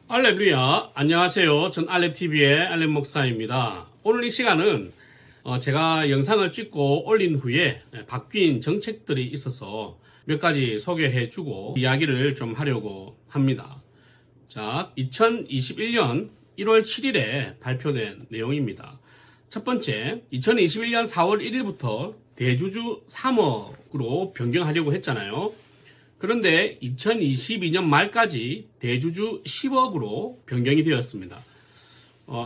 알렙루야, 안녕하세요. 전 알렙TV의 알렙 목사입니다. 오늘 이 시간은 제가 영상을 찍고 올린 후에 바뀐 정책들이 있어서 몇 가지 소개해주고 이야기를 좀 하려고 합니다. 자, 2021년 1월 7일에 발표된 내용입니다. 첫 번째, 2021년 4월 1일부터 대주주 3억으로 변경하려고 했잖아요. 그런데 2022년 말까지 대주주 10억으로 변경이 되었습니다.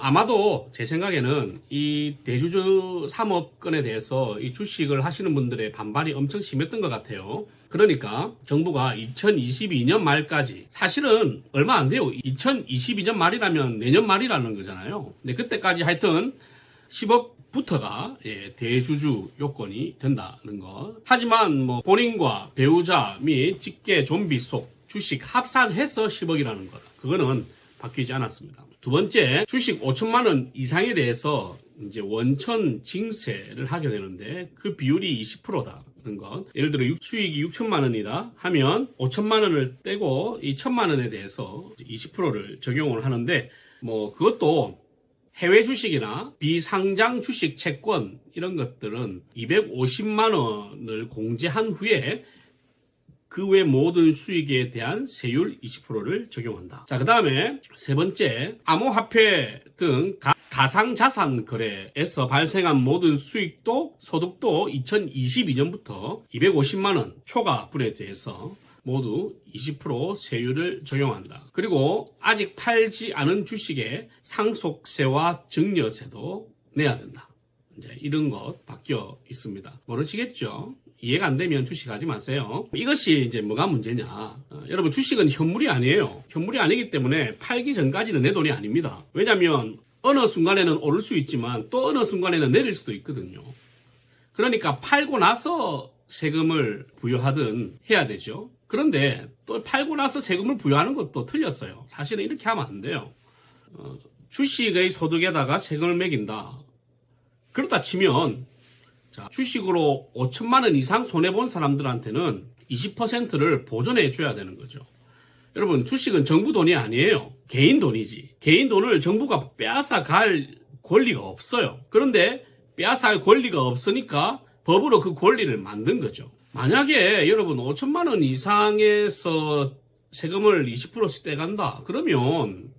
아마도 제 생각에는 이 대주주 3억 건에 대해서 이 주식을 하시는 분들의 반발이 엄청 심했던 것 같아요. 그러니까 정부가 2022년 말까지, 사실은 얼마 안 돼요. 2022년 말이라면 내년 말이라는 거잖아요. 근데 그때까지 하여튼 10억부터가 대주주 요건이 된다는 것. 하지만 본인과 배우자 및 직계 좀비 속 주식 합산해서 10억이라는 것, 그거는 바뀌지 않았습니다. 두 번째, 주식 5천만 원 이상에 대해서 이제 원천 징세를 하게 되는데 그 비율이 20%다는 것. 예를 들어 수익이 6천만 원이다 하면 5천만 원을 떼고 이 1천만 원에 대해서 20%를 적용을 하는데 그것도 해외 주식이나 비상장 주식 채권 이런 것들은 250만 원을 공제한 후에 그 외 모든 수익에 대한 세율 20%를 적용한다. 자, 그 다음에 세 번째, 암호화폐 등 가상자산 거래에서 발생한 모든 수익도 소득도 2022년부터 250만 원 초과분에 대해서 모두 20% 세율을 적용한다. 그리고 아직 팔지 않은 주식에 상속세와 증여세도 내야 된다. 이제 이런 것 바뀌어 있습니다. 모르시겠죠? 이해가 안 되면 주식하지 마세요. 이것이 이제 뭐가 문제냐? 여러분, 주식은 현물이 아니에요. 현물이 아니기 때문에 팔기 전까지는 내 돈이 아닙니다. 왜냐하면 어느 순간에는 오를 수 있지만 또 어느 순간에는 내릴 수도 있거든요. 그러니까 팔고 나서 세금을 부여하든 해야 되죠. 그런데 또 팔고 나서 세금을 부여하는 것도 틀렸어요. 사실은 이렇게 하면 안 돼요. 주식의 소득에다가 세금을 매긴다. 그렇다 치면 주식으로 5천만 원 이상 손해본 사람들한테는 20%를 보존해 줘야 되는 거죠. 여러분, 주식은 정부 돈이 아니에요. 개인 돈이지. 개인 돈을 정부가 빼앗아 갈 권리가 없어요. 그런데 빼앗아 갈 권리가 없으니까 법으로 그 권리를 만든 거죠. 만약에 여러분 5천만 원 이상에서 세금을 20%씩 떼간다. 그러면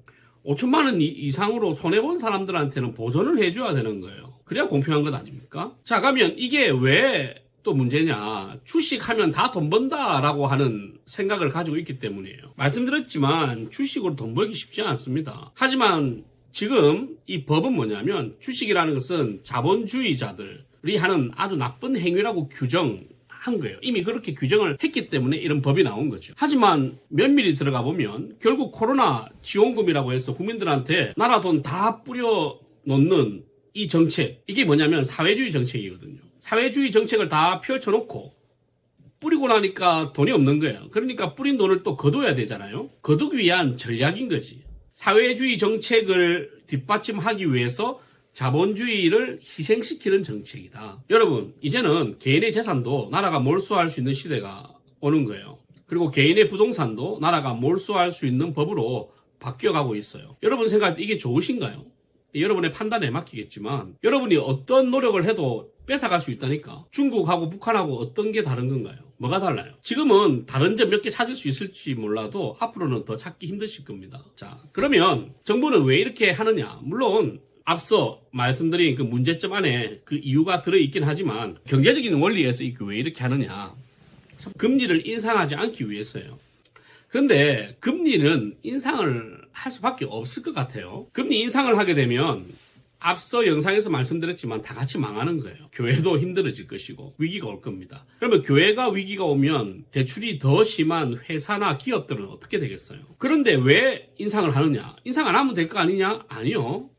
5천만 원 이상으로 손해본 사람들한테는 보전을 해줘야 되는 거예요. 그래야 공평한 것 아닙니까? 자, 그러면 이게 왜 또 문제냐? 주식하면 다 돈 번다라고 하는 생각을 가지고 있기 때문이에요. 말씀드렸지만 주식으로 돈 벌기 쉽지 않습니다. 하지만 지금 이 법은 뭐냐면 주식이라는 것은 자본주의자들이 하는 아주 나쁜 행위라고 규정한 거예요. 이미 그렇게 규정을 했기 때문에 이런 법이 나온 거죠. 하지만 면밀히 들어가 보면 결국 코로나 지원금이라고 해서 국민들한테 나라 돈 다 뿌려 놓는 이 정책, 이게 뭐냐면 사회주의 정책이거든요. 사회주의 정책을 다 펼쳐놓고 뿌리고 나니까 돈이 없는 거예요. 그러니까 뿌린 돈을 또 거둬야 되잖아요. 거두기 위한 전략인 거지. 사회주의 정책을 뒷받침하기 위해서 자본주의를 희생시키는 정책이다. 여러분, 이제는 개인의 재산도 나라가 몰수할 수 있는 시대가 오는 거예요. 그리고 개인의 부동산도 나라가 몰수할 수 있는 법으로 바뀌어가고 있어요. 여러분 생각할 때 이게 좋으신가요? 여러분의 판단에 맡기겠지만 여러분이 어떤 노력을 해도 뺏어갈 수 있다니까. 중국하고 북한하고 어떤 게 다른 건가요? 뭐가 달라요? 지금은 다른 점 몇 개 찾을 수 있을지 몰라도 앞으로는 더 찾기 힘드실 겁니다. 자, 그러면 정부는 왜 이렇게 하느냐? 물론 앞서 말씀드린 그 문제점 안에 그 이유가 들어있긴 하지만 경제적인 원리에서 왜 이렇게 하느냐? 금리를 인상하지 않기 위해서요. 그런데 금리는 인상을 할 수밖에 없을 것 같아요. 금리 인상을 하게 되면 앞서 영상에서 말씀드렸지만 다 같이 망하는 거예요. 교회도 힘들어질 것이고 위기가 올 겁니다. 그러면 교회가 위기가 오면 대출이 더 심한 회사나 기업들은 어떻게 되겠어요? 그런데 왜 인상을 하느냐? 인상 안 하면 될 거 아니냐? 아니요.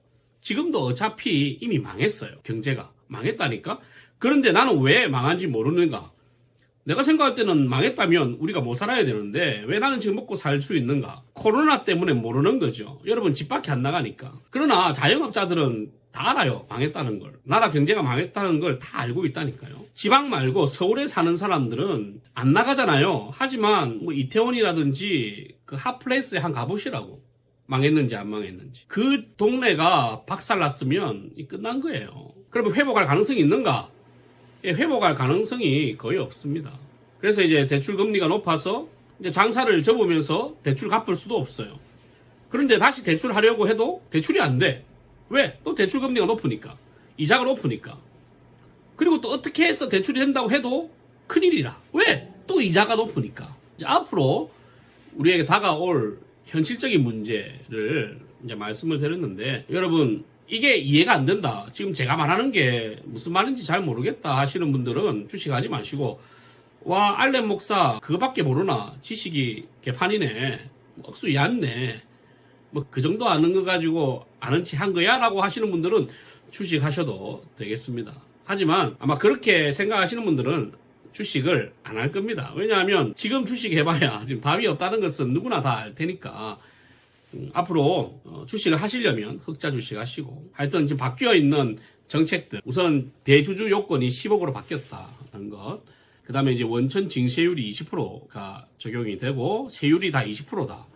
지금도 어차피 이미 망했어요. 경제가 망했다니까. 그런데 나는 왜 망한지 모르는가? 내가 생각할 때는 망했다면 우리가 못 살아야 되는데 왜 나는 지금 먹고 살 수 있는가? 코로나 때문에 모르는 거죠. 여러분 집 밖에 안 나가니까. 그러나 자영업자들은 다 알아요. 망했다는 걸. 나라 경제가 망했다는 걸 다 알고 있다니까요. 지방 말고 서울에 사는 사람들은 안 나가잖아요. 하지만 이태원이라든지 그 핫플레이스에 한 가보시라고. 망했는지 안 망했는지. 그 동네가 박살났으면 끝난 거예요. 그러면 회복할 가능성이 있는가? 예, 회복할 가능성이 거의 없습니다. 그래서 이제 대출 금리가 높아서 이제 장사를 접으면서 대출 갚을 수도 없어요. 그런데 다시 대출하려고 해도 대출이 안 돼. 왜? 또 대출 금리가 높으니까. 이자가 높으니까. 그리고 또 어떻게 해서 대출이 된다고 해도 큰일이라. 왜? 또 이자가 높으니까. 이제 앞으로 우리에게 다가올 현실적인 문제를 이제 말씀을 드렸는데, 여러분, 이게 이해가 안 된다. 지금 제가 말하는 게 무슨 말인지 잘 모르겠다 하시는 분들은 주식하지 마시고, 와, 알렌 목사 그거밖에 모르나? 지식이 개판이네. 억수 얕네. 뭐 그 정도 아는 거 가지고 아는 체 한 거야? 라고 하시는 분들은 주식하셔도 되겠습니다. 하지만 아마 그렇게 생각하시는 분들은 주식을 안 할 겁니다. 왜냐하면 지금 주식 해봐야 지금 답이 없다는 것은 누구나 다 알 테니까 앞으로 주식을 하시려면 흑자 주식 하시고, 하여튼 지금 바뀌어 있는 정책들, 우선 대주주 요건이 10억으로 바뀌었다는 것, 그 다음에 이제 원천 징세율이 20%가 적용이 되고 세율이 다 20%다.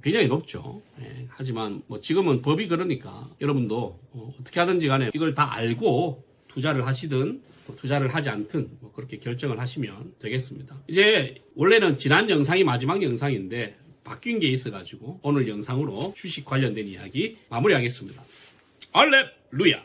굉장히 높죠. 예, 하지만 뭐 지금은 법이 그러니까 여러분도 어떻게 하든지 간에 이걸 다 알고 투자를 하시든 투자를 하지 않든 뭐 그렇게 결정을 하시면 되겠습니다. 이제 원래는 지난 영상이 마지막 영상인데 바뀐 게 있어가지고 오늘 영상으로 주식 관련된 이야기 마무리하겠습니다. 할렐루야!